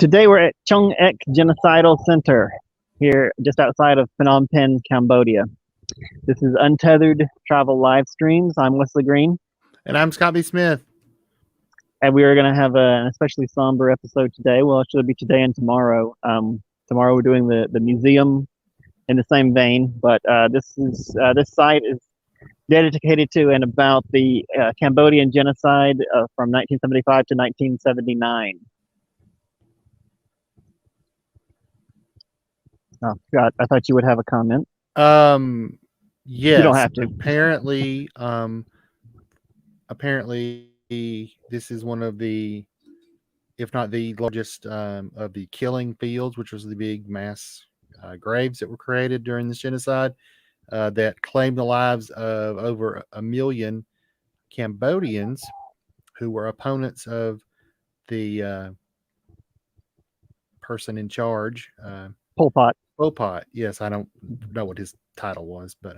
Today we're at Choeung Genocidal Center here just outside of Phnom Penh, Cambodia. This is Untethered Travel Live Streams. I'm Wesley Green. And I'm Scott B. Smith. And we are going to have an especially somber episode today. Well, it should be today and tomorrow. Tomorrow we're doing the museum in the same vein, but this site is dedicated to and about the Cambodian genocide from 1975 to 1979. Oh, God, I thought you would have a comment. Yes. You don't have to. Apparently, this is one of the, if not the largest, of the killing fields, which was the big mass graves that were created during this genocide that claimed the lives of over 1 million Cambodians who were opponents of the person in charge. Pol Pot. Pol Pot. Yes, I don't know what his title was, but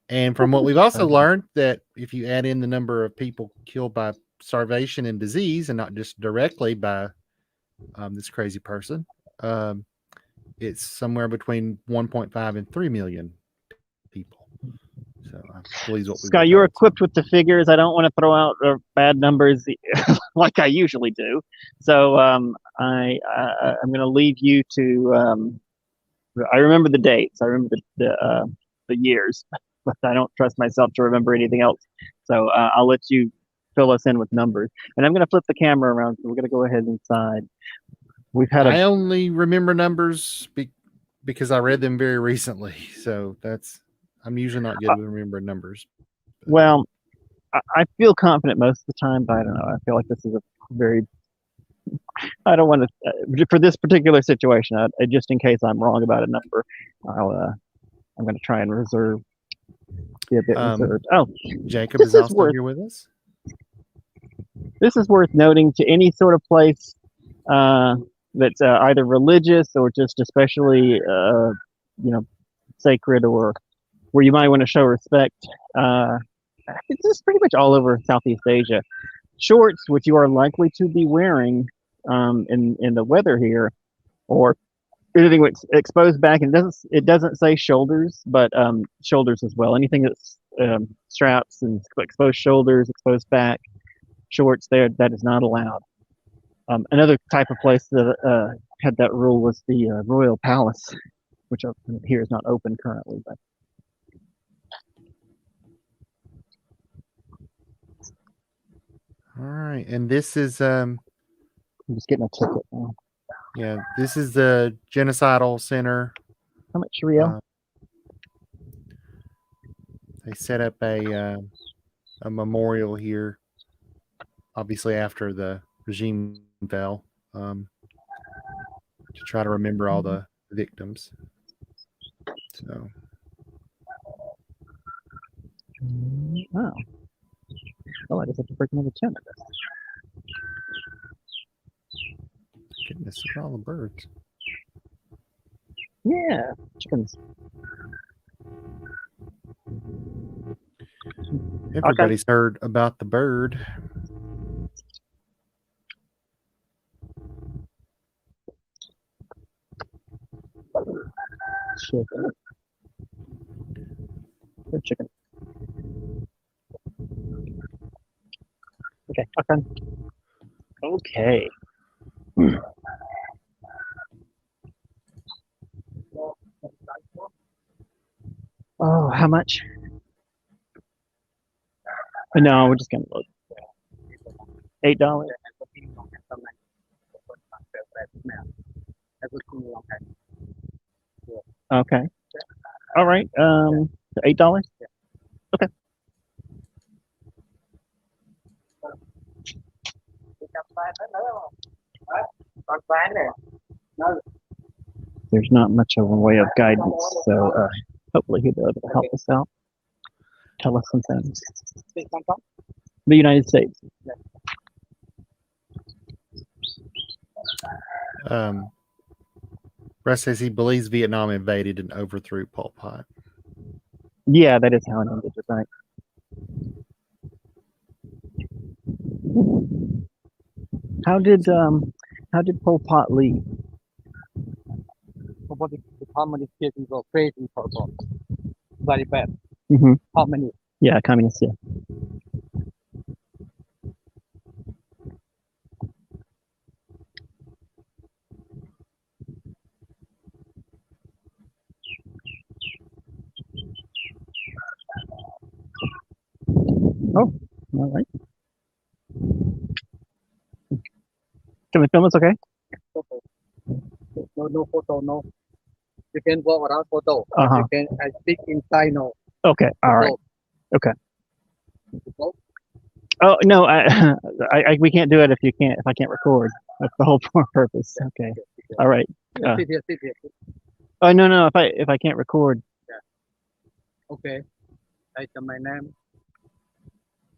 and from what we've also learned, that if you add in the number of people killed by starvation and disease, and not just directly by this crazy person, it's somewhere between 1.5 and 3 million people. So I believe what Scott, you're equipped with the figures. I don't want to throw out bad numbers like I usually do. So I'm going to leave you to. I remember the dates. I remember the years, but I don't trust myself to remember anything else. So I'll let you fill us in with numbers. And I'm going to flip the camera around. So we're going to go ahead inside. I only remember numbers because I read them very recently. So I'm usually not good at remembering numbers. Well, I feel confident most of the time, but I don't know. I feel like this is I don't want to, for this particular situation, just in case I'm wrong about a number, I'm going to try and be a bit reserved. Oh, Jacob is also here with us. This is worth noting to any sort of place that's either religious or just especially, sacred, or where you might want to show respect. It's just pretty much all over Southeast Asia. Shorts, which you are likely to be wearing in the weather here, or anything with exposed back, and it doesn't say shoulders, but shoulders as well. Anything that's straps and exposed shoulders, exposed back, shorts, that is not allowed. Another type of place that had that rule was the Royal Palace, which here is not open currently, but. All right, and this is I'm just getting a ticket now. Yeah, this is the Genocidal Center. How much real? They set up a memorial here, obviously after the regime fell, to try to remember all the victims. So. Wow. Oh, I just have to break another 10 of this. Goodness, look at all the birds. Yeah, chickens. Everybody's heard about the bird. Chicken. Good chicken. Okay. Oh, how much? No, we're just gonna look. $8. Okay. All right. $8. Okay. There's not much of a way of guidance, so hopefully he'll be able to help us out. Tell us some things. The United States. Russ says he believes Vietnam invaded and overthrew Pol Pot. Yeah, that is how it ended, right? How did How did Pol Pot leave? The communist cases were crazy people. Very bad. Mm-hmm. How many? Yeah, communists. Yeah. Oh, all right. Can we film this? Okay. Photo. No photo, no. You can walk around photo. Uh-huh. You can I speak inside no. Okay. All right. Okay. Oh no, we can't do it if I can't record. That's the whole purpose. Okay. All right. Sit here, sit here. Oh no, if I can't record. Okay. I tell my name.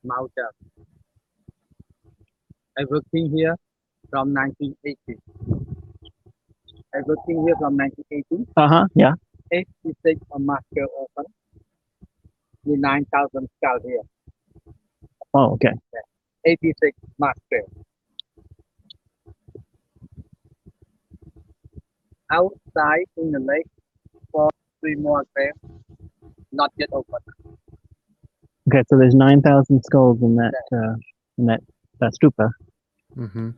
Mauta. I working here from 1980. I working here from 1980. Uh-huh. Yeah. 86 a master open. With 9,000 scale here. Oh, okay. 86 master. Outside in the lake for 3 more grams. Not yet open. Okay, so there's 9,000 skulls in that stupa. Mm-hmm.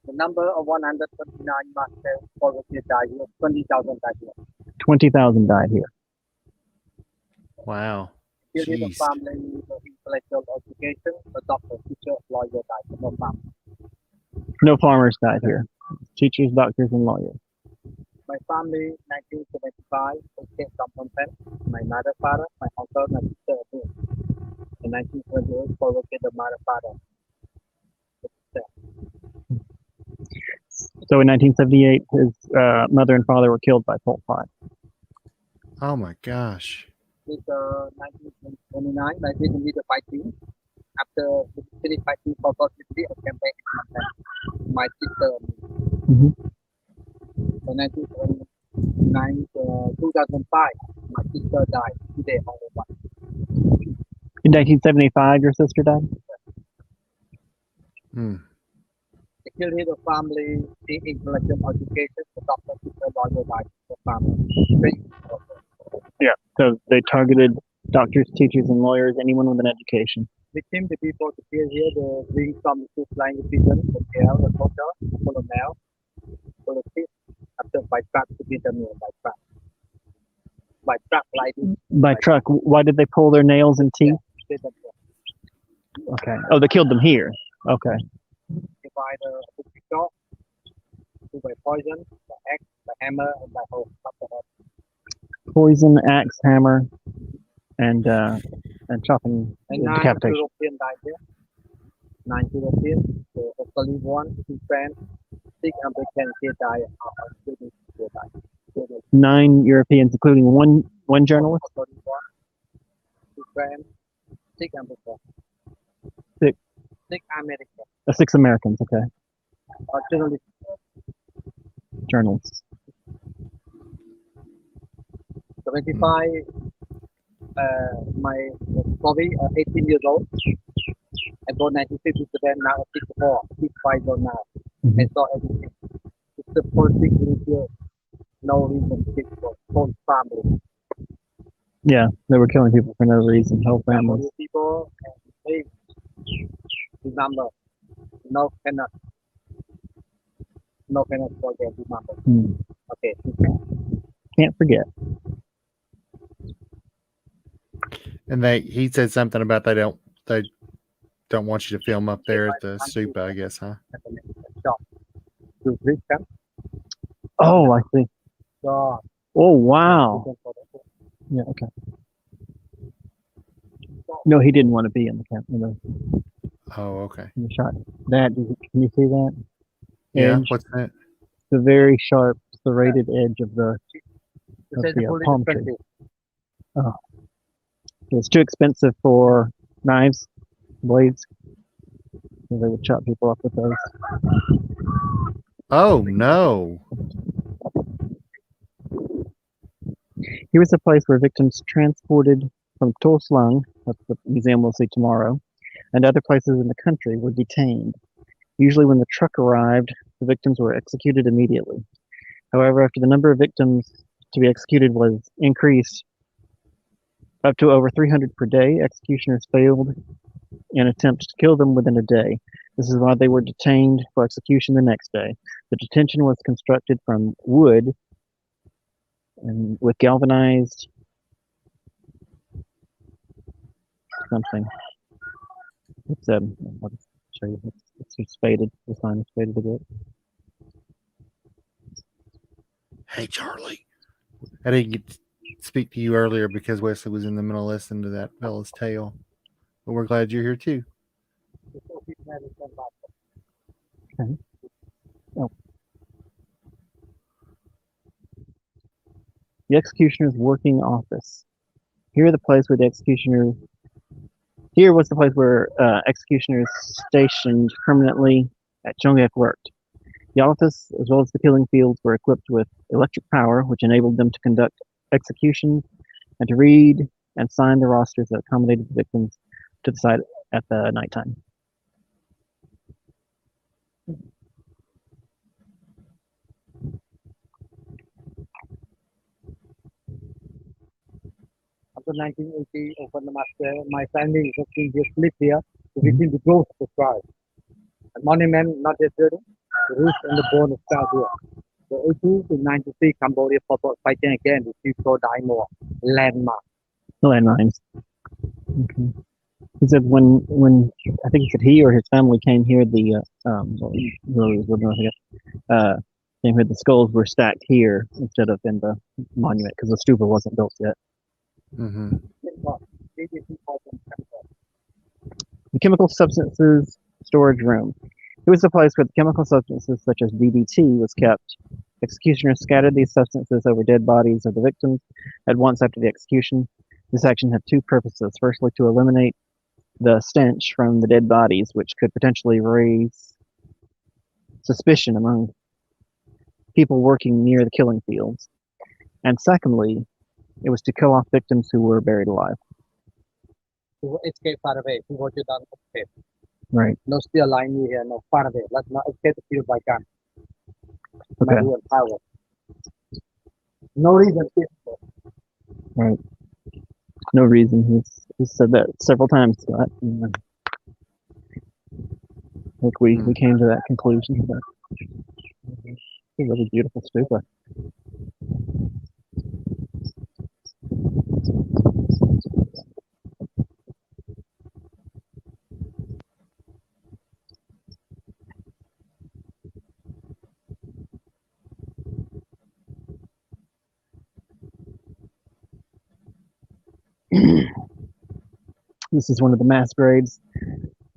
The number of 129 masters already died here. 20,000 died here. 20,000 died here. Wow. Here is the Jeez. family, the intellectual education, the doctor, teacher, lawyer died. No family. No farmers died here. Teachers, doctors, and lawyers. My family, 1975, came from Phnom Penh. My mother, father, my uncle, my sister, and me. In 1928, followed the mother, father. So in 1978, his mother and father were killed by Pol Pot. Oh my gosh. In 1929, I didn't lead the fighting. After finished fighting for positivity, I came back in Phnom Penh. My sister. Mhm. In 1929, 2005, my sister died. Today, only one. In 1975, your sister died? Hmm. They killed his family, the intellectual education, the doctor, teacher, lawyer died. The family. Yeah. So they targeted doctors, teachers, and lawyers, anyone with an education. Victim, the people to kill here, the bring from the two flying division, the KL, the soldier, the colonel, politics, after by truck to be done by truck. By truck like this. By truck. Why did they pull their nails and teeth? They done Okay. Oh, they killed them here. Okay. by the shot, by poison, by axe, by hammer, and by hole. Poison, axe, hammer, and chopping, And 9 decapitation. European died here. 9 European, so only 1, 2 France, 6 American here died. Students here died. 9 Europeans, including one journalist. 1, 2 France, 6 American. Six. 6 American. 6 Americans. Okay. Journalists. Journalists. 75. My Bobby, 18 years old. I born 1957, now 64, 65 years now. Mhm. I saw everything. It's the politics here. No reason to kill for whole family. Yeah, they were killing people for no reason. Whole families. Family people and hey, remember, no cannot forget, remember. Okay. Can't forget. And he said something about they don't want you to film up there at the stupa, I guess, huh? Stop. To reach them. Oh, I see. God. Oh, wow. Yeah, okay. No, he didn't want to be in the Oh, okay. in the shot. Can you see that? Yeah. Edge? What's that? The very sharp, serrated edge of the palm tree. Oh. It's too expensive for knives, blades. So they would chop people up with those. Oh no. Here was a place where victims transported from Choeung, that's the museum we'll see tomorrow, and other places in the country were detained. Usually when the truck arrived, the victims were executed immediately. However, after the number of victims to be executed was increased up to over 300 per day, executioners failed in attempts to kill them within a day. This is why they were detained for execution the next day. The detention was constructed from wood and with galvanized something. It's I'll just show you. It's faded. The sign is faded a bit. Hey, Charlie. I didn't get to speak to you earlier because Wesley was in the middle of listening to that fella's tale. But we're glad you're here too. Okay. Oh. The executioner's working office. Here was the place where executioners stationed permanently at Choeung worked. The office, as well as the killing fields, were equipped with electric power, which enabled them to conduct executions and to read and sign the rosters that accommodated the victims to the site at the nighttime. After 1980, opened the master. My family is just lived here to within the growth of the tribe. A monument not yet built. The roots and the bone is still here. The 80 to 93 Cambodia fought fighting again with people dying more. Landmark. Landmines. Okay. He said when I think he said he or his family came here, the came here, the skulls were stacked here instead of in the monument because the stupa wasn't built yet. Mm-hmm. The chemical substances storage room. It was the place where the chemical substances such as DDT was kept. Executioners scattered these substances over dead bodies of the victims at once after the execution. This action had two purposes. Firstly, to eliminate the stench from the dead bodies, which could potentially raise suspicion among people working near the killing fields. And secondly, it was to kill off victims who were buried alive. To escape far away. To what you done escape. Right. No still lying here, no far away. Let's not escape the field by gun. Okay. Power. No reason. Right. No reason. He's said that several times. Scott. I think we came to that conclusion. But it's a really beautiful stupa. This is one of the mass graves.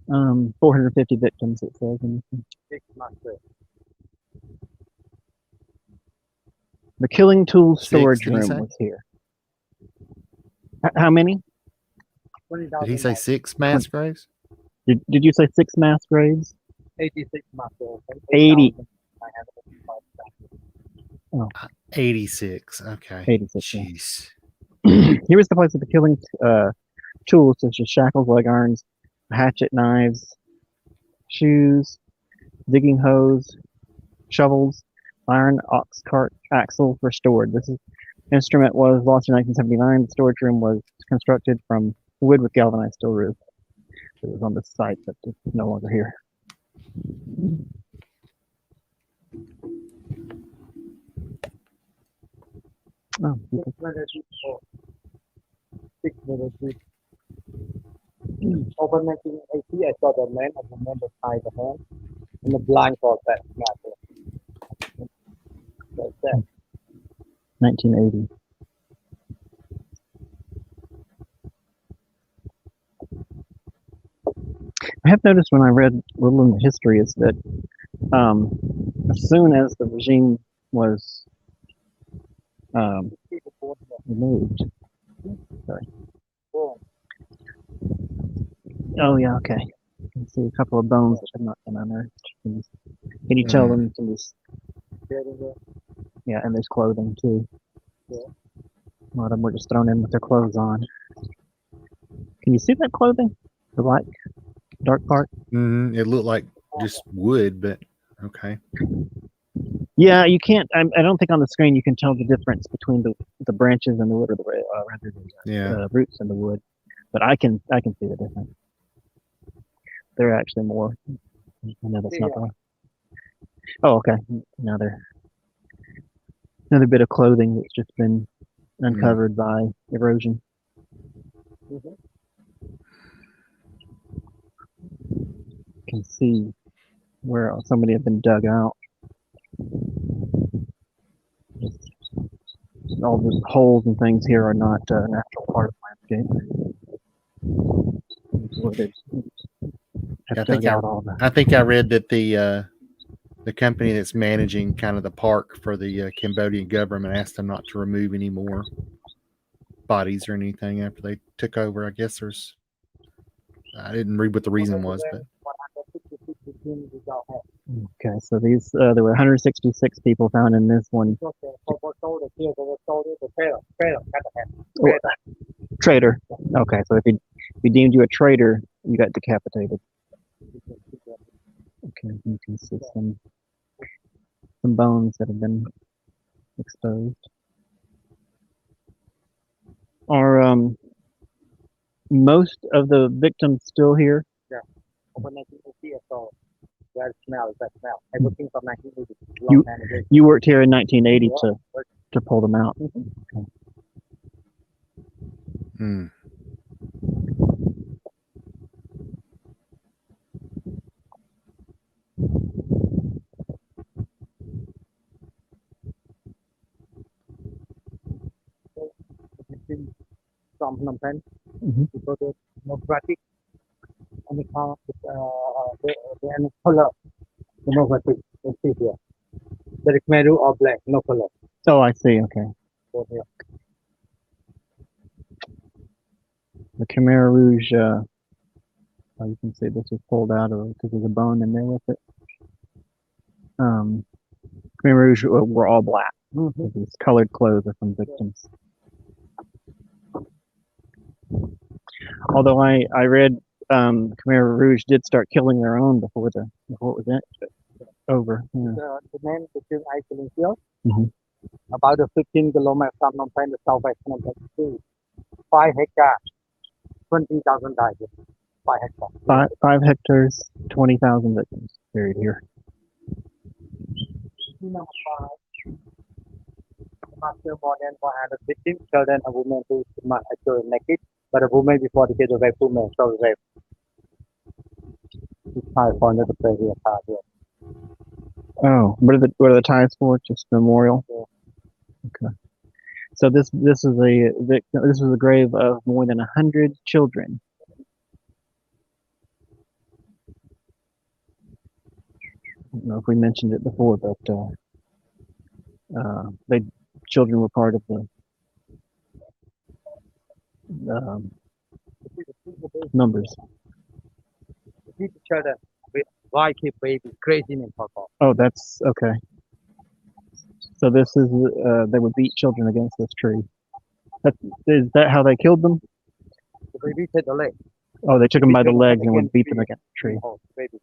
450 victims, it says. The killing tools storage room was here. How many? Did he say 6 mass graves? Did you say 6 mass graves? 86 mass graves. 80. Oh. 86. Okay. 86. Jeez. Yeah. Here was the place of the killing tools such as shackles, leg irons, hatchet, knives, shoes, digging hoes, shovels, iron ox cart axle were stored. This instrument was lost in 1979. The storage room was constructed from wood with galvanized steel roof. It was on this site, but it's no longer here. Oh, Over 1980, I saw the man of the member tied the hand and the blindfold that matter. That's that. 1980. I have noticed when I read a little in the history is that as soon as the regime was removed. Sorry. Oh yeah, okay. I can see a couple of bones that have not been unearthed. Can you tell them to just? Yeah, and there's clothing too. Yeah. A lot of them were just thrown in with their clothes on. Can you see that clothing? The black, dark part? It looked like just wood, but Okay. Yeah, you can't. I don't think on the screen you can tell the difference between the branches and the wood, or rather the Yeah. roots and the wood. But I can see the difference. They're actually more. I know that's not the one. Oh, okay. Another bit of clothing that's just been uncovered by erosion. Mhm. You can see where so many have been dug out. All the holes and things here are not a natural part of the landscape. Where they have dug out all the. I think I read that the company that's managing kind of the park for the Cambodian government asked them not to remove any more bodies or anything after they took over. I guess I didn't read what the reason was, but 166 teams without head. Okay, so these there were 166 people found in this one. Okay, for sold the field, for sold the trailer, got the head. Oh, traitor. Okay, so if he deemed you a traitor, you got decapitated. Okay, you can see some bones that have been exposed. Are most of the victims still here? Over 1980 or so. That smell. Everything from 1980. You- Long time ago. You worked here in 1980 to pull them out. From Phnom Penh, Mhm. we go to democratic, and we call the color democratic. You see here. There is Khmer Rouge or black, no color. Oh, I see. Okay. Go here. The Khmer Rouge. Oh, you can see this was pulled out of because there's a bone in there with it. Khmer Rouge were all black. These colored clothes are from victims. Although I read Khmer Rouge did start killing their own before it was over. Yeah. The name is still isolated here. Mhm. About 15 kilometers from Phnom Penh, the southwest Phnom Penh, 5 hectares, 20,000 died. 5 hectares. 5 hectares, 20,000 victims buried here. Number 5. After more than 100 victims, children and women who were actually naked, but a woman before the case of rape, women so rape. It's hard for another place here. Oh, what are the ties for? Just memorial. Okay. So this is this is a grave of more than 100 children. I don't know if we mentioned it before, but children were part of the numbers. These children with white kid baby, crazy in purple. Oh, that's okay. So this is they would beat children against this tree. Is that how they killed them? The baby take the leg. Oh, they took them by the legs and would beat them against the tree. Oh, baby.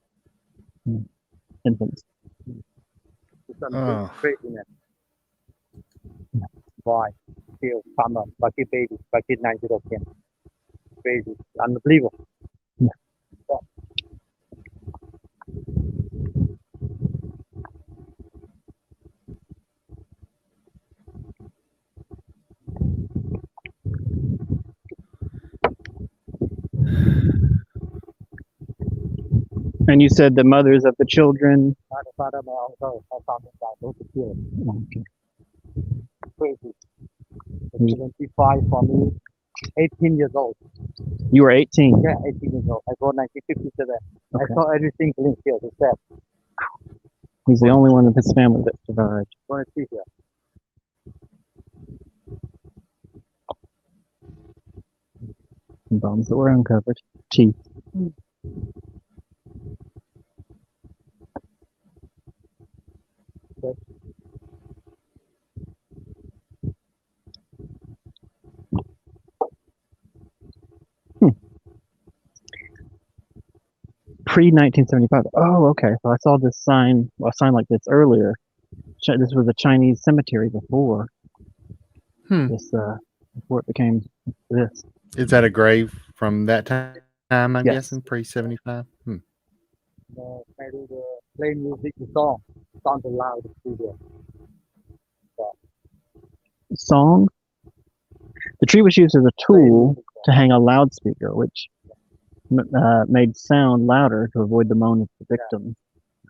Infants. Oh. Craziness. Boy, kill farmer, bucket baby, bucket 9 crazy, unbelievable. Yeah. And you said the mothers of the children. Father, my uncle, my family died, those kill. Okay. Crazy. 75 for me, 18 years old. You were 18. Yeah, 18 years old. I got 1957. Okay. I saw everything clean here, the step. He's the only one of his family that survived. Want to see here. Some bones that were uncovered. Teeth. pre-1975. Oh, okay. So I saw this sign, a sign like this earlier. This was a Chinese cemetery before Hmm. this, before it became this. Is that a grave from that time? I'm Yes. guessing pre-75. Khmer Rouge play music song, sound loud studio. Song. The tree was used as a tool to hang a loudspeaker, which made sound louder to avoid the moan of the victim.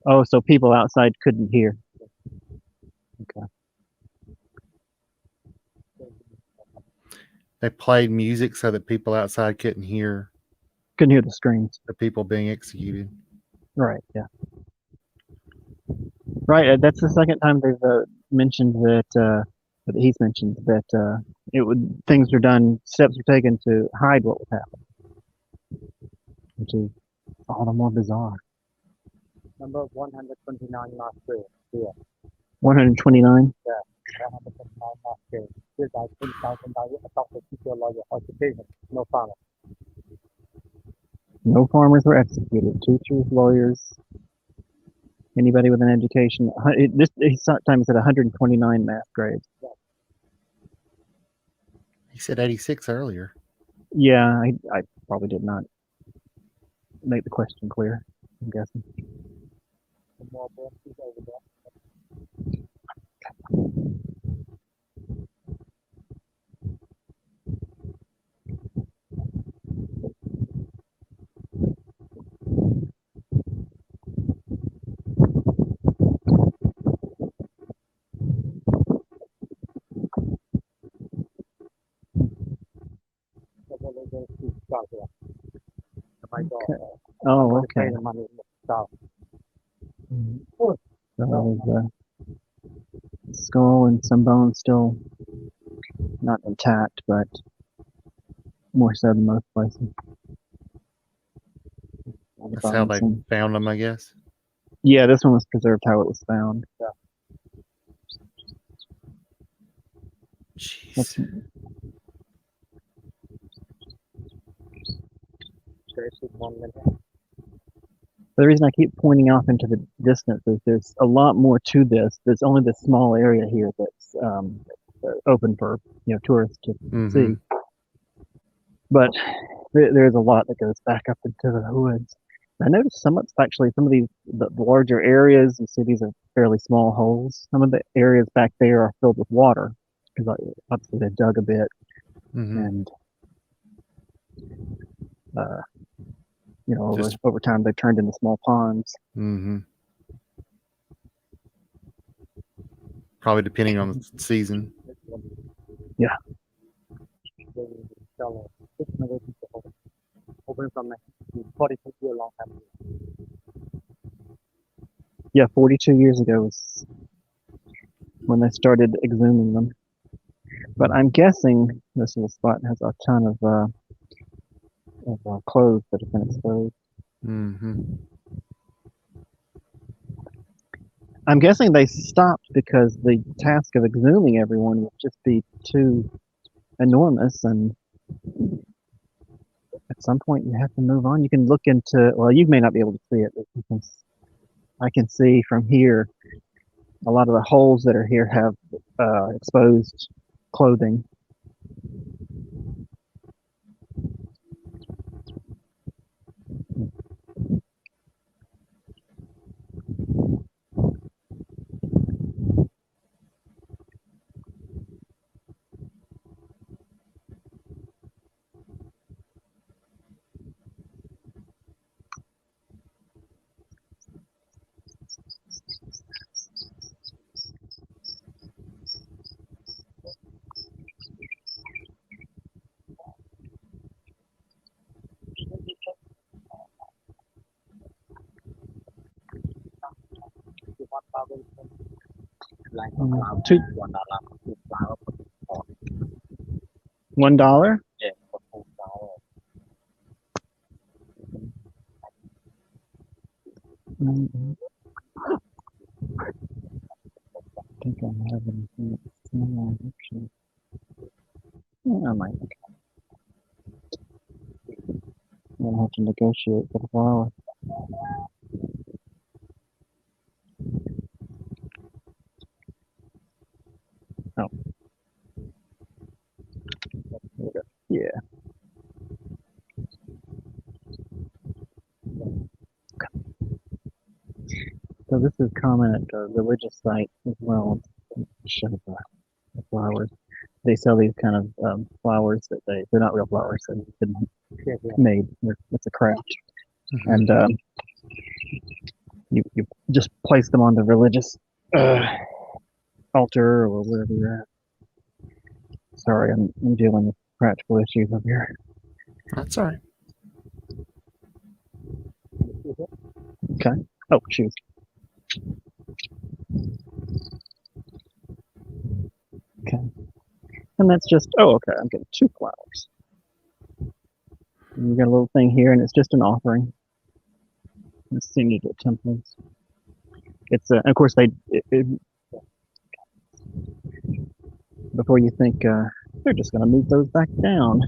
Oh, so people outside couldn't hear. Okay. They played music so that people outside couldn't hear Couldn't hear the screams. the people being executed. Right. Yeah. Right. That's the second time they've mentioned that he's mentioned that things were done, steps were taken to hide what was happening, which is all the more bizarre. Number 129 mass grave here. 129. 129 mass grave. Here by 10,000 doctor, teacher, lawyer, occupation, no farmer. No farmers were executed. Teachers, lawyers, anybody with an education. This time said 129 mass graves. He said 86 earlier. Yeah, I probably did not make the question clear. I'm guessing. Some more boxes over there. Couple of those two stars here. My dog. Okay. Oh, Pay okay. the money in the stars. So there's a skull and some bones still not intact, but more so than most places. That's how they found them, I guess. Yeah, this one was preserved how it was found. Yeah. Jeez. The reason I keep pointing off into the distance is there's a lot more to this. There's only this small area here that's open for tourists to see, but there's a lot that goes back up into the woods. I noticed some of these the larger areas. You see these are fairly small holes. Some of the areas back there are filled with water because obviously they dug a bit and over time they've turned into small ponds. Probably depending on the season. Yeah. Open from 42 years long time. Yeah, 42 years ago was when they started exhuming them. But I'm guessing this little spot has a ton of clothes that have been exposed. I'm guessing they stopped because the task of exhuming everyone would just be too enormous, and at some point you have to move on. You can look into, well, you may not be able to see it, but I can see from here a lot of the holes that are here have exposed clothing. $1? Yeah. Mm-hmm. I think I have anything similar. Actually. Yeah, I might. I'm gonna have to negotiate for the flower. So this is common at religious sites as well. Show the flowers. They sell these kind of flowers that they're not real flowers. They've been made. It's a craft, and you just place them on the religious altar or wherever you're at. Sorry, I'm dealing with practical issues up here. That's all right. Okay. Oh, shoot. Okay. And that's just, oh, okay, I'm getting 2 flowers. And you got a little thing here, and it's just an offering. It's seen you get temples. It's, of course, before you think they're just going to move those back down,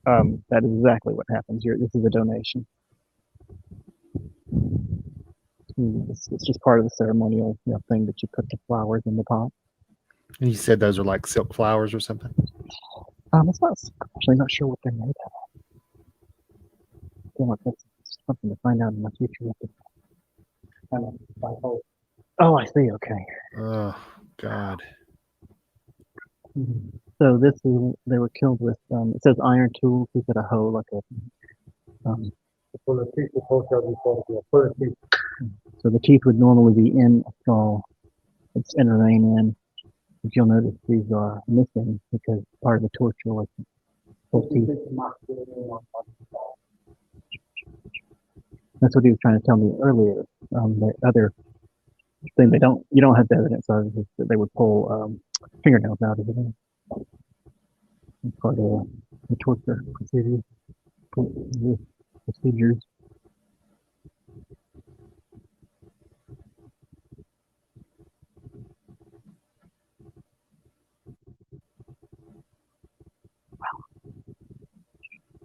that is exactly what happens here. This is a donation. It's just part of the ceremonial thing that you put the flowers in the pot. And you said those are like silk flowers or something? It's not, actually not sure what they're made of. I feel like that's something to find out in the future. Oh, I see. Okay. Oh, God. So this is, they were killed with, it says iron tools. He said a hoe, like a, so the teeth would normally be in a skull. It's in a vein in. But you'll notice these are missing because part of the torture was full teeth. That's what he was trying to tell me earlier. The other thing you don't have the evidence of is that they would pull fingernails out of it. It's part of the torture procedures.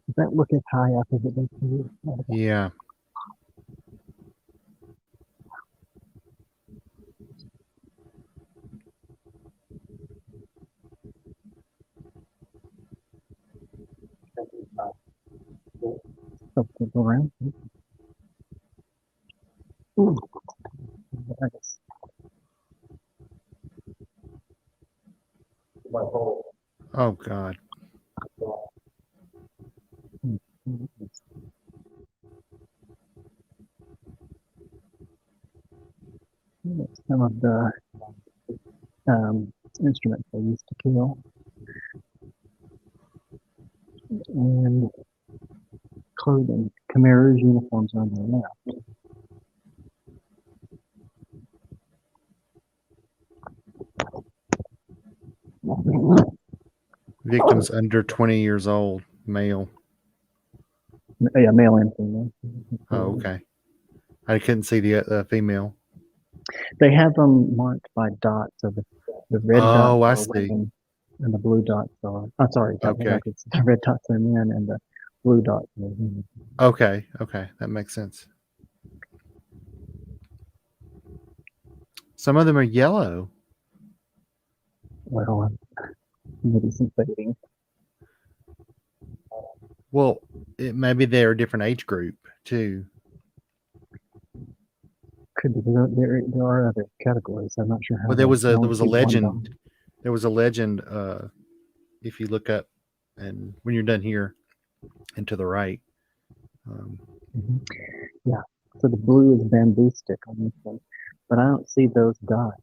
Does that look as high up as it does to you? Yeah. So go around. Ooh. I guess. Oh, God. Some of the instruments they used to kill. And clothing. Khmer Rouge uniforms on there now. Victims under 20 years old, male. Yeah, male and female. Oh, okay. I couldn't see the female. They have them marked by dots. So the red Oh, I dots are see. women, and the blue dots are. I'm sorry, Okay. the red dots are men, and the blue dots are women. Okay. Okay. That makes sense. Some of them are yellow. Well, maybe some fading. Well, maybe they're a different age group too. Could be. There are other categories. I'm not sure how. Well, there was a legend. One There was a legend. If you look up, and when you're done here, and to the right. Yeah. So the blue is bamboo stick on this one, but I don't see those dots.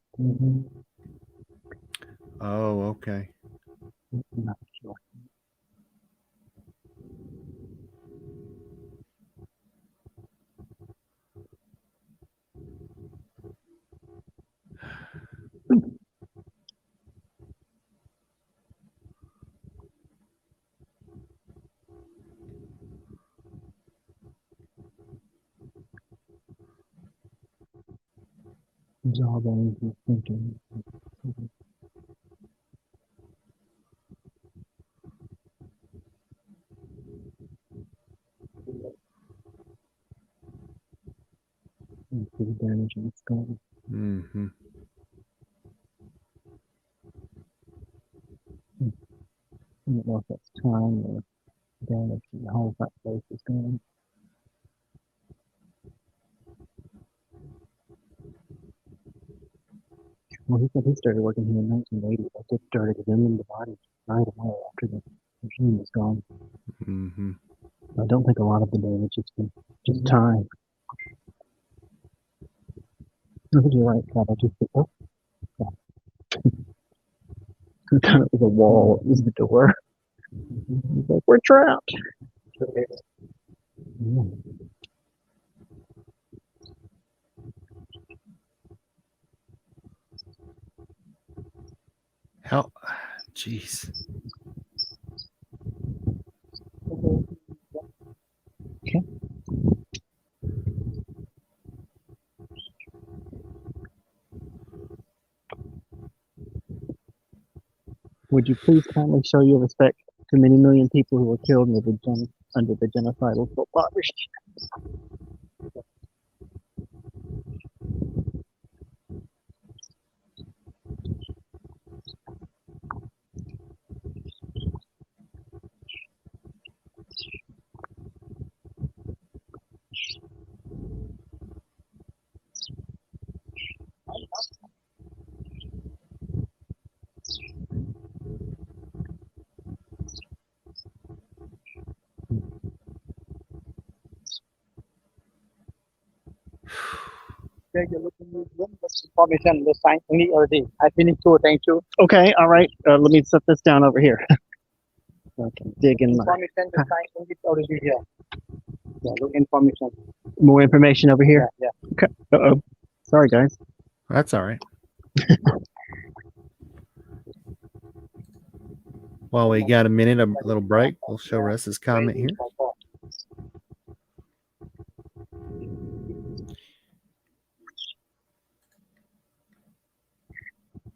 Oh, okay. I'm not sure. Jawbones is thinking. See the damage in the skull. Mm-hmm. I don't know if that's time or damage in the whole fat face is gone. Well, he said he started working here in 1980. They just started exhuming the bodies right away after the regime was gone. Mm-hmm. I don't think a lot of the damage has been just time. I think you're right, God. I just think, oh, God. I thought it was a wall. It was the door. He's like, we're trapped. Yeah. How? Jeez. Okay. Would you please kindly show your respect to many million people who were killed under the genocidal Pol regime? Take a look in this room. This information, the sign only already. I finished too. Thank you. Okay, all right. Let me set this down over here. Okay, dig in my Information, the sign only already here. Yeah, look information. more information over here. Yeah. Okay. Uh-oh. Sorry, guys. That's all right. While we got a minute, a little break, we'll show Russ's comment here.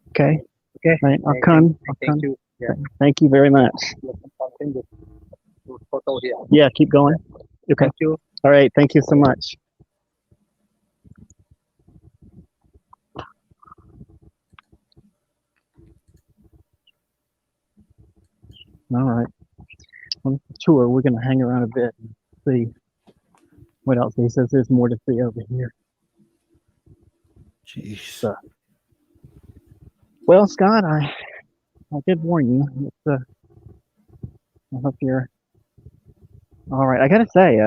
Okay. Okay. Right. I'll come. Thank you. Yeah. Thank you very much. Photo here. Yeah, keep going. Okay. Thank you. All right. Thank you so much. All right. On the tour, we're going to hang around a bit and see what else. He says there's more to see over here. Jeez. So, well, Scott, I did warn you. It's, I hope you're all right. I got to say,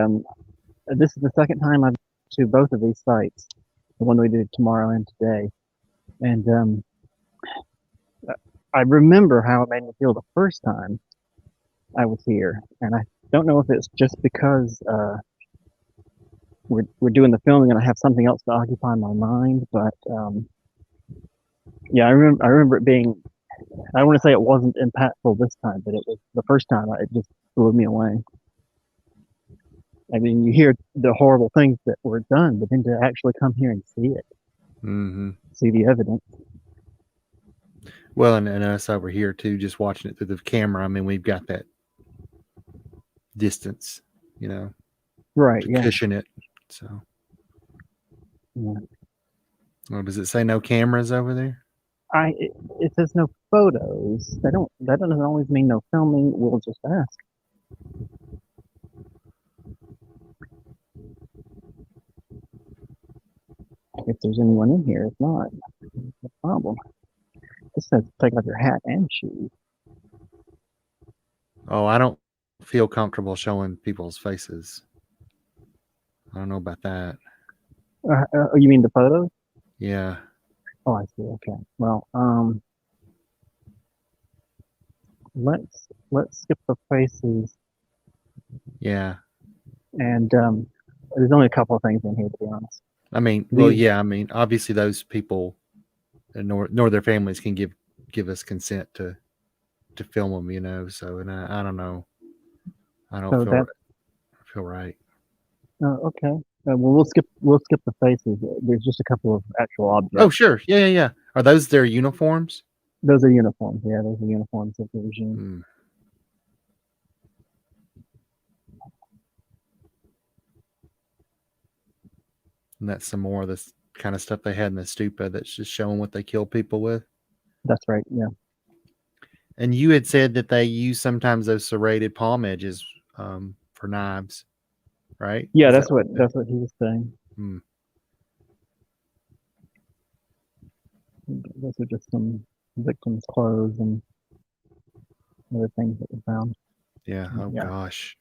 this is the second time I've been to both of these sites, the one we did tomorrow and today. And I remember how it made me feel the first time I was here. And I don't know if it's just because we're doing the filming and I have something else to occupy my mind, but yeah, I remember it being. I don't want to say it wasn't impactful this time, but it was the first time. It just blew me away. I mean, you hear the horrible things that were done, but then to actually come here and see it, Mm-hmm. see the evidence. Well, and us over here too, just watching it through the camera. I mean, we've got that distance, Right. to Yeah. cushion it. So, Yeah. well, does it say no cameras over there? It says no photos. That doesn't always mean no filming. We'll just ask. If there's anyone in here, if not, no problem. This says take off your hat and shoes. Oh, I don't feel comfortable showing people's faces. I don't know about that. You mean the photos? Yeah. Oh, I see. Okay. Well, let's skip the faces, Yeah. and there's only a couple of things in here, to be honest. I mean, well, These- yeah. I mean, obviously, those people, nor their families can give us consent to film them. So, and I don't know. I don't So feel right. Okay. Well, we'll skip the faces. There's just a couple of actual objects. Oh, sure. Yeah. Are those their uniforms? Those are uniforms. Yeah, those are uniforms of the regime. Hmm. And that's some more of this kind of stuff they had in the stupa that's just showing what they kill people with. That's right. Yeah. And you had said that they use sometimes those serrated palm edges for knives, right? Yeah, Is that's that what he was saying. Hmm. Those are just some victims' clothes and other things that we found. Yeah. Oh Yeah. gosh.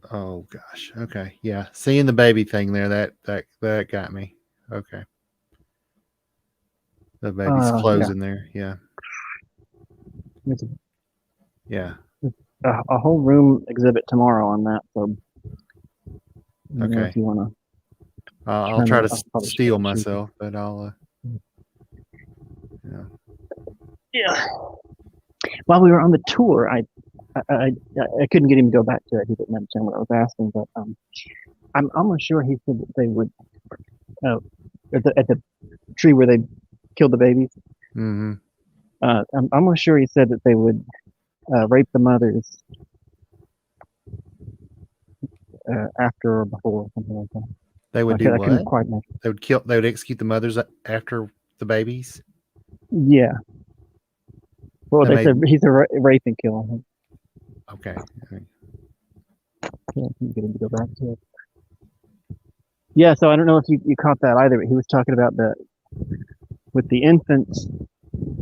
Oh gosh. Okay. Yeah. Seeing the baby thing there, that got me. Okay. The baby's clothes Yeah. in there. Yeah. There's Yeah. a whole room exhibit tomorrow on that. So, Okay. if you want to, I'll try to probably steal shoot. myself, but I'll. Yeah. Yeah. While we were on the tour, I couldn't get him to go back to it. He didn't understand what I was asking, but I'm almost sure he said that they would at the tree where they killed the babies. Mm-hmm. I'm almost sure he said that they would rape the mothers after or before, something like that. They would do I couldn't what? quite make. They would kill. They would execute the mothers after the babies. Yeah. Well, That they said he's a rape and kill. I think. Okay. Yeah, I couldn't get him to go back to it. Yeah, so I don't know if you caught that either, but he was talking about with the infants,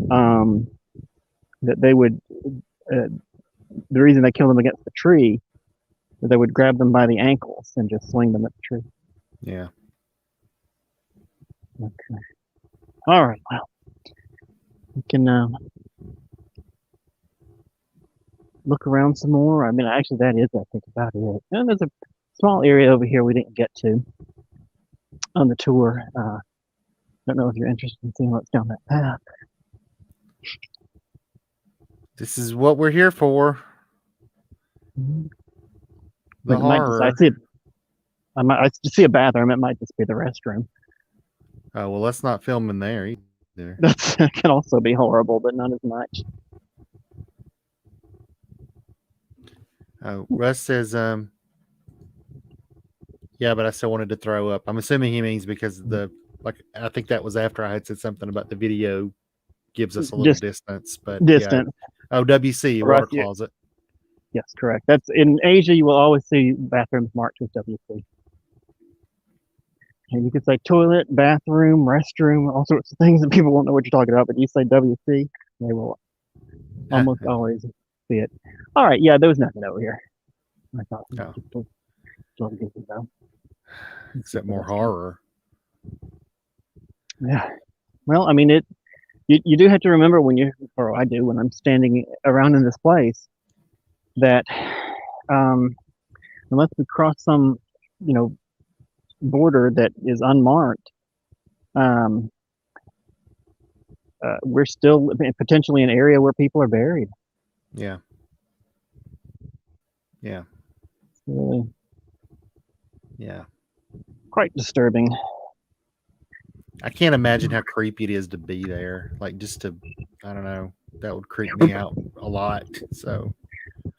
that they would, the reason they killed them against the tree, that they would grab them by the ankles and just swing them at the tree. Yeah. Okay. All right. Well, we can look around some more. I mean, actually, that is, I think, about it. And there's a small area over here we didn't get to on the tour. Don't know if you're interested in seeing what's down that path. This is what we're here for. The horror. I see a bathroom. It might just be the restroom. Oh well, let's not film in there either. That can also be horrible, but not as much. Oh, Russ says, yeah, but I still wanted to throw up. I'm assuming he means because I think that was after I had said something about the video gives us a little distance, but distance. Yeah. Oh, WC, water closet. Yes, correct. That's in Asia. You will always see bathrooms marked with WC. And you could say toilet, bathroom, restroom, all sorts of things, and people won't know what you're talking about. But you say WC, they will almost always see it. All right, yeah, there was nothing over here. I thought. No. Though. Except more horror. Yeah. Well, I mean, you do have to remember I do when I'm standing around in this place, that unless we cross some, border that is unmarked, we're still potentially an area where people are buried. Yeah. Yeah. It's really, yeah. Quite disturbing. I can't imagine how creepy it is to be there. Like I don't know, that would creep me out a lot. So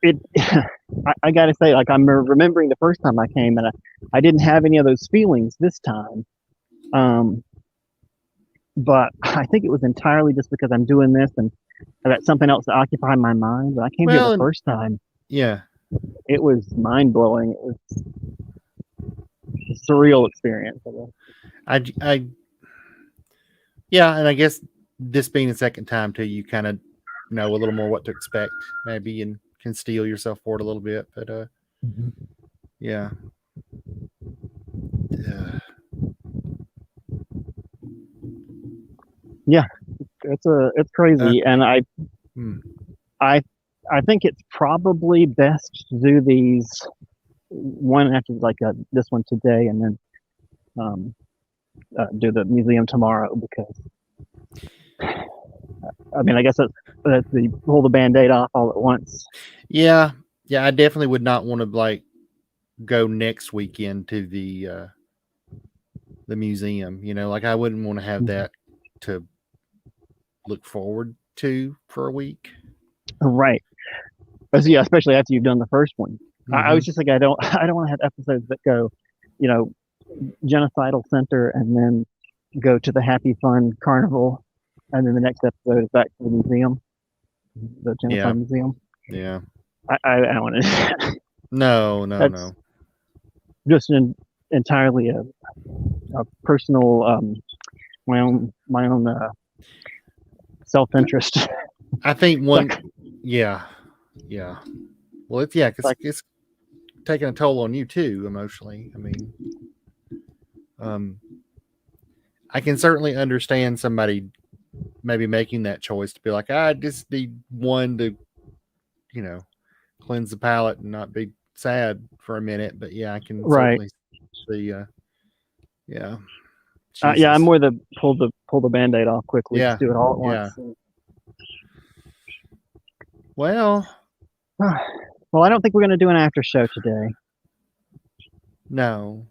I got to say, like, I'm remembering the first time I came, and I didn't have any of those feelings this time. But I think it was entirely just because I'm doing this and I got something else to occupy my mind. When I came here the first time, yeah, it was mind blowing. It was a surreal experience. Yeah, and I guess this being the second time too, you kind of know a little more what to expect, maybe, and can steel yourself for it a little bit. But yeah. Yeah, it's crazy, and I think it's probably best to do these one after this one today, and then do the museum tomorrow, because I mean, I guess that's pull the Band-Aid off all at once. Yeah, I definitely would not want to go next weekend to the museum. I wouldn't want to have that to look forward to for a week. Right. Yeah, especially after you've done the first one. I was just like, I don't want to have episodes that go, Genocidal Center, and then go to the Happy Fun Carnival, and then the next episode is back to the museum, the Genocide Museum. Yeah. I don't want to. No. Just entirely a personal my own self-interest. I think one, Like- yeah. Well, because Like- it's taking a toll on you too emotionally. I mean, I can certainly understand somebody maybe making that choice to be like, I just need one to, cleanse the palate and not be sad for a minute. But yeah, I can Right. certainly see, yeah. Yeah, I'm Jesus. more the pull the band-aid off quickly. Yeah, Just do it all at yeah. once. Well, Well, I don't think we're going to do an after show today. no,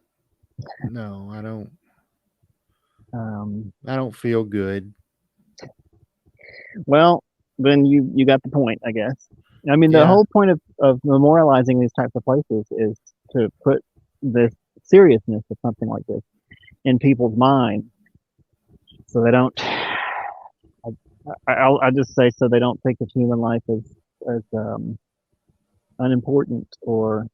I don't. I don't feel good. Well, then you got the point, I guess. I mean, the Yeah. whole point of memorializing these types of places is to put the seriousness of something like this in people's minds, so they don't. I'll just say so they don't think of human life as unimportant or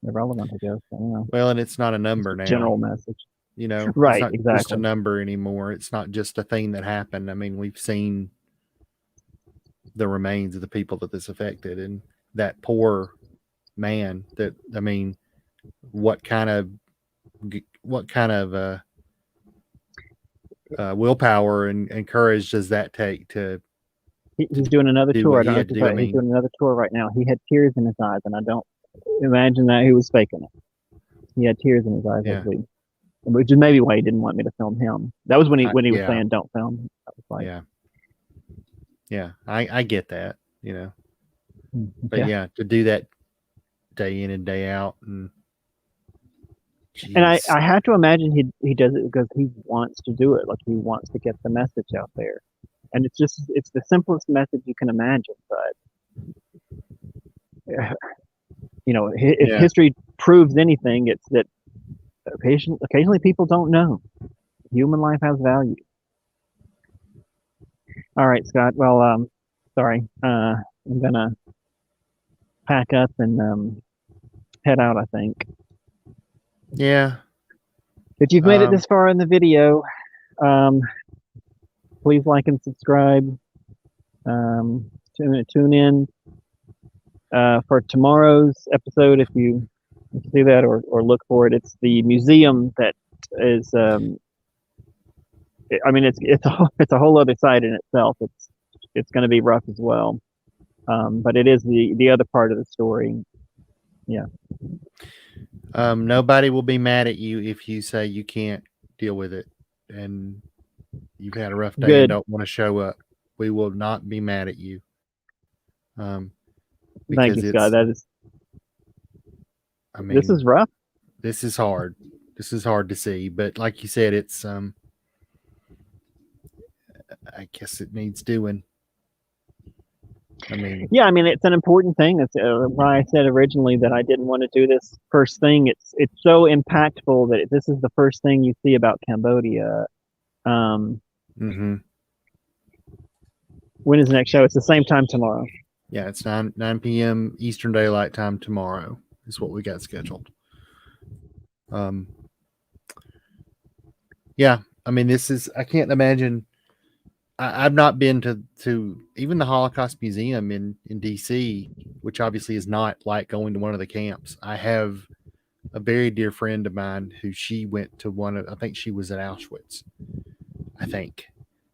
irrelevant. I guess I don't know. Well, and it's not a number now. General message. It's Right, not just exactly. a number anymore. It's not just a thing that happened. I mean, we've seen the remains of the people that this affected, and that poor man. That I mean, what kind of willpower and courage does that take to He's doing another do tour. I what he don't know had if to you do? saw I it. He's mean, doing another tour right now. He had tears in his eyes, and I don't imagine that he was faking it. He had tears in his eyes, Yeah. which is maybe why he didn't want me to film him. That was when he was yeah. saying don't film. I was like, yeah, I get that, but yeah. yeah, to do that day in and day out, and And I jeez. have to imagine he does it because he wants to do it. Like he wants to get the message out there, and it's the simplest message you can imagine. But if Yeah. history proves anything, it's that occasionally people don't know human life has value. All right, Scott. Well, sorry. I'm gonna pack up and head out, I think. Yeah. If you've made it this far in the video, please like and subscribe. Tune in for tomorrow's episode if you see that or look for it. It's the museum that is. I mean, it's a whole other site in itself. It's going to be rough as well, but it is the other part of the story. Yeah. Nobody will be mad at you if you say you can't deal with it and you've had a rough day Good. and don't want to show up. We will not be mad at you. Thank you, Scott. That is. I mean, this is rough. This is hard. This is hard to see, but like you said, it's I guess it needs doing. I mean, yeah, I mean it's an important thing. That's why I said originally that I didn't want to do this first thing. It's so impactful that this is the first thing you see about Cambodia. mm-hmm. When is the next show? It's the same time tomorrow. Yeah, it's 9 p.m. Eastern Daylight Time tomorrow is what we got scheduled. Yeah, I mean, I can't imagine. I've not been to even the Holocaust Museum in DC, which obviously is not like going to one of the camps. I have a very dear friend of mine who she went to I think she was at Auschwitz. I think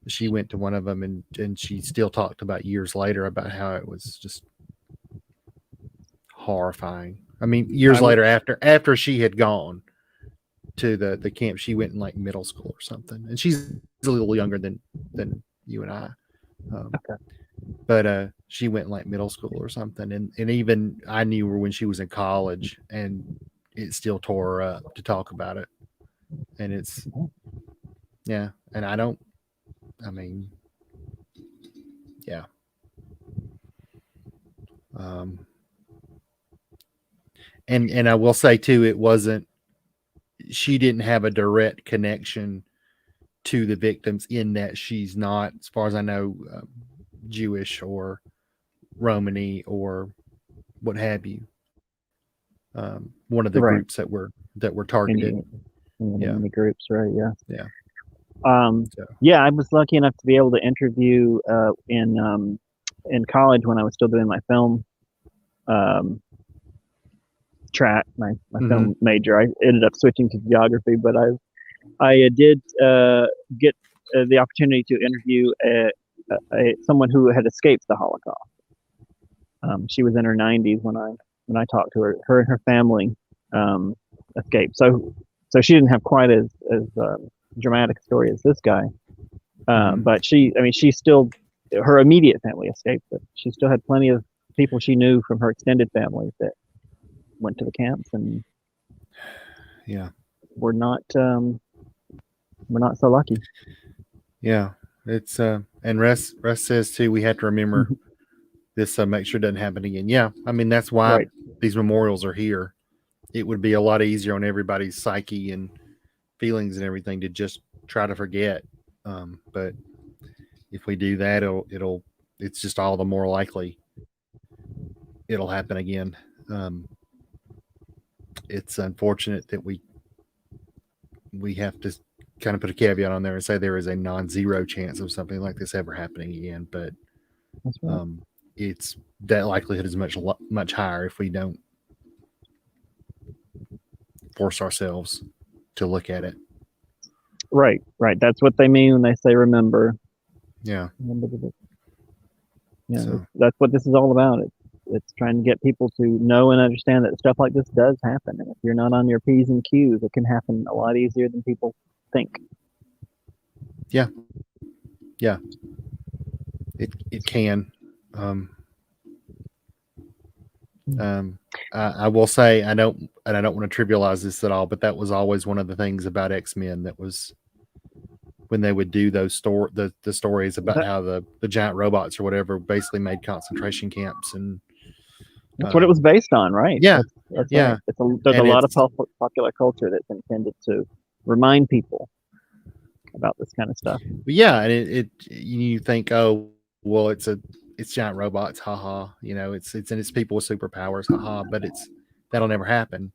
she went to one of them, and she still talked about years later about how it was just horrifying. I mean, years later after she had gone to the camp, she went in like middle school or something, and she's a little younger than you and I. Okay. But she went in like middle school or something, and even I knew her when she was in college, and it still tore her up to talk about it. And it's yeah, and I mean, yeah. And I will say too, she didn't have a direct connection to the victims in that she's not, as far as I know, Jewish or Romani or what have you. One of the groups that were targeted. In the groups, right? Yeah. Yeah. Yeah, I was lucky enough to be able to interview in college when I was still doing my film um, track, my Mhm. film major. I ended up switching to geography, but I did get the opportunity to interview someone who had escaped the Holocaust. She was in her 90s when I talked to her. Her and her family um, escaped. So she didn't have quite as dramatic a story as this guy. But she still, her immediate family escaped, but she still had plenty of people she knew from her extended family that went to the camps and Yeah. were not so lucky. Yeah. It's and Russ says too, we have to remember this, make sure it doesn't happen again. Yeah. I mean, that's why Right. these memorials are here. It would be a lot easier on everybody's psyche and feelings and everything to just try to forget. But if we do that, it's just all the more likely it'll happen again. It's unfortunate that we have to kind of put a caveat on there and say there is a non-zero chance of something like this ever happening again, but That's right. it's that likelihood is much higher if we don't force ourselves to look at it. Right. That's what they mean when they say remember. Yeah. Yeah, So that's what this is all about. It's trying to get people to know and understand that stuff like this does happen. And if you're not on your P's and Q's, it can happen a lot easier than people think. yeah, it can. Um, I will say I don't want to trivialize this at all, but that was always one of the things about X-Men that was when they would do those the stories about how the giant robots or whatever basically made concentration camps, and That's what it was based on, right? Yeah, That's yeah. right. There's a And lot of it's popular culture that's intended to remind people about this kind of stuff. yeah, and it you think, oh well, it's giant robots, haha. You know, it's people with superpowers, haha. But that'll never happen.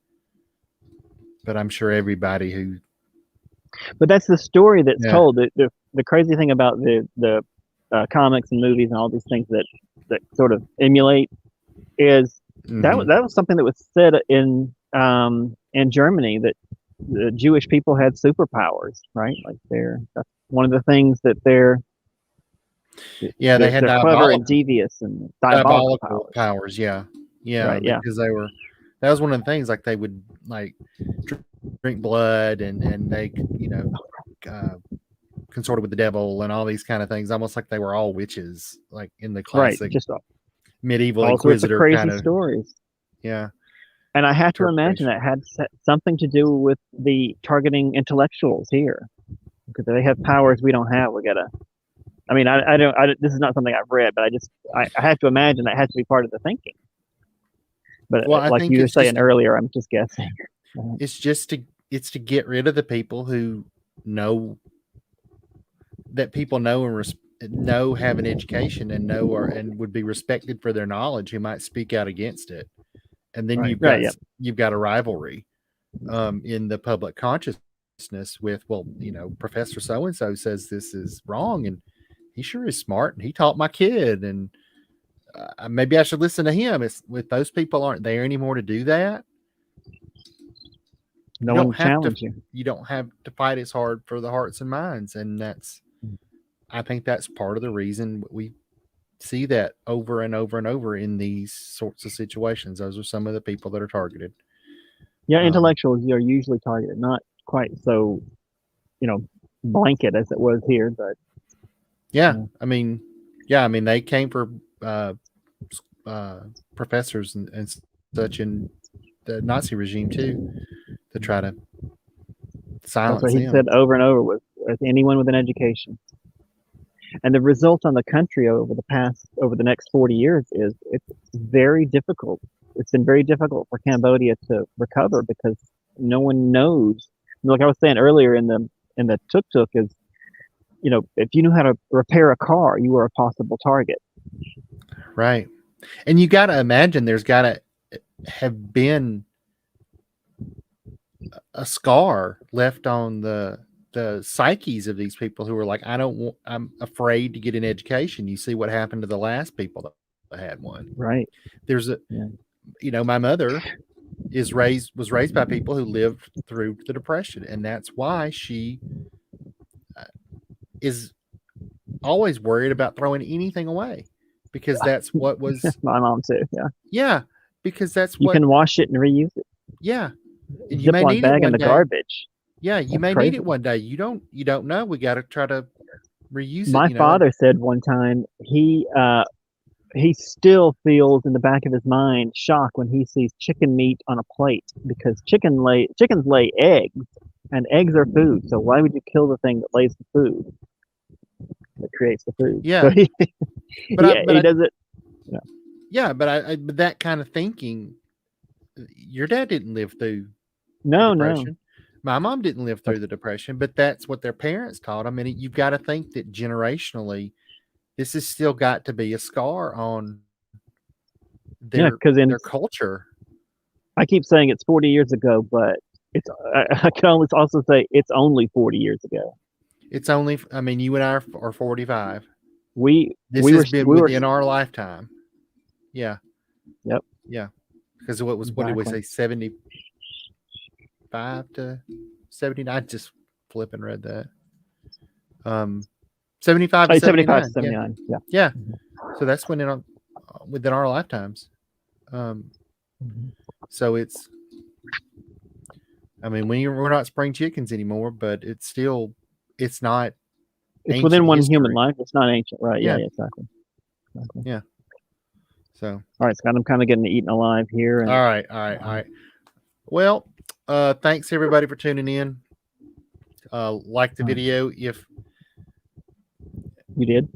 But I'm sure everybody who But that's the story that's yeah told. The crazy thing about the comics and movies and all these things that sort of emulate is mhm. that was something that was said in Germany, that the Jewish people had superpowers, right? Like that's one of the things that Yeah, they had they're clever and devious and diabolical powers. Yeah, right? Yeah, because that was one of the things. Like they would like drink blood and they uh, consorted with the devil and all these kind of things, almost like they were all witches, like in the right. classic Just medieval all sorts of inquisitor crazy kind of stories. yeah And I have to imagine interpretation. that had something to do with the targeting intellectuals here, because they have powers we don't have. We gotta. I mean, I don't. This is not something I've read, but I have to imagine that has to be part of the thinking. But Well, I like think you were saying earlier, I'm just guessing. it's just to get rid of the people who know that people know and know have an education and and would be respected for their knowledge, who might speak out against it, and then Right. Right. Yeah. you've got a rivalry in the public consciousness with, well, Professor so and so says this is wrong, and he sure is smart, and he taught my kid, and maybe I should listen to him. It's with those people aren't there anymore to do that. No one challenge you. You don't have to fight as hard for the hearts and minds, and I think that's part of the reason we see that over and over and over in these sorts of situations. Those are some of the people that are targeted. Yeah, intellectuals are usually targeted, not quite so, blanket as it was here, but yeah, I mean, they came for professors and such in the Nazi regime too, to try to that's what silence he them. said over and over was anyone with an education. And the result on the country over the next 40 years is it's very difficult. It's been very difficult for Cambodia to recover because no one knows. Like I was saying earlier in the tuk-tuk is, if you knew how to repair a car, you were a possible target. Right. And you got to imagine there's got to have been a scar left on the the psyches of these people who are like, I'm afraid to get an education. You see what happened to the last people that had one. Right. There's my mother was raised by people who lived through the Depression, and that's why she is always worried about throwing anything away, because that's what was my mom too. Yeah, because that's you what can wash it and reuse it. Yeah, you may Ziploc need bag it in one the day. garbage. Yeah, you may need it one day. You don't know. We got to try to reuse it. My father said one time he still feels in the back of his mind shock when he sees chicken meat on a plate, because chickens lay eggs, and eggs are food. So why would you kill the thing that lays the food, that creates the food? Yeah, so he does it. Yeah, but that kind of thinking, your dad didn't live through No. My mom didn't live through the Depression, but that's what their parents taught them. And you've got to think that generationally, this has still got to be a scar on their culture. I keep saying it's 40 years ago, but I can also say it's only 40 years ago. It's only, you and I are 45. This has been within our lifetime. Yeah. Yep. Yeah. Because what did we say? 75 to 79. I just flipping read that. 75 to 79. 79. Yeah. So that's within our lifetimes. So it's, we're not spring chickens anymore, but it's not. It's within one human life. It's not ancient, right? Yeah, exactly. Yeah. So, all right, Scott, I'm kind of getting eaten alive here. All right. Well, thanks everybody for tuning in. Like the video if you did.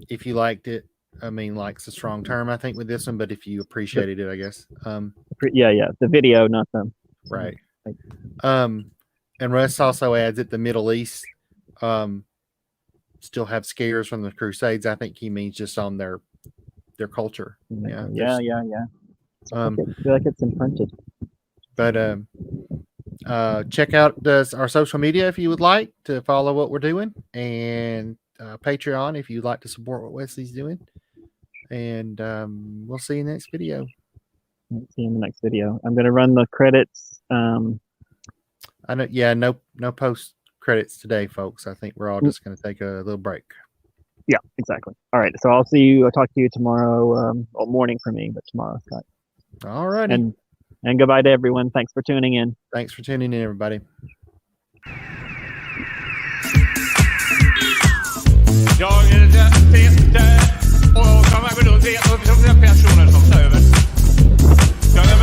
If you liked it, like's a strong term, I think, with this one, but if you appreciated it, I guess. The video, not them. Right. And Russ also adds that the Middle East still have scares from the Crusades. I think he means just on their culture. Yeah. I feel like it's imprinted. But check out our social media if you would like to follow what we're doing, and Patreon if you'd like to support what Wesley's doing. And we'll see you in the next video. See you in the next video. I'm going to run the credits. I know. Yeah, no post credits today, folks. I think we're all just going to take a little break. Yeah, exactly. All right. So I'll talk to you tomorrow. Morning for me, but tomorrow, Scott. All right. And goodbye to everyone. Thanks for tuning in. Thanks for tuning in, everybody. Jag sitter och kommer väl att se upp som personer som sover. Jag är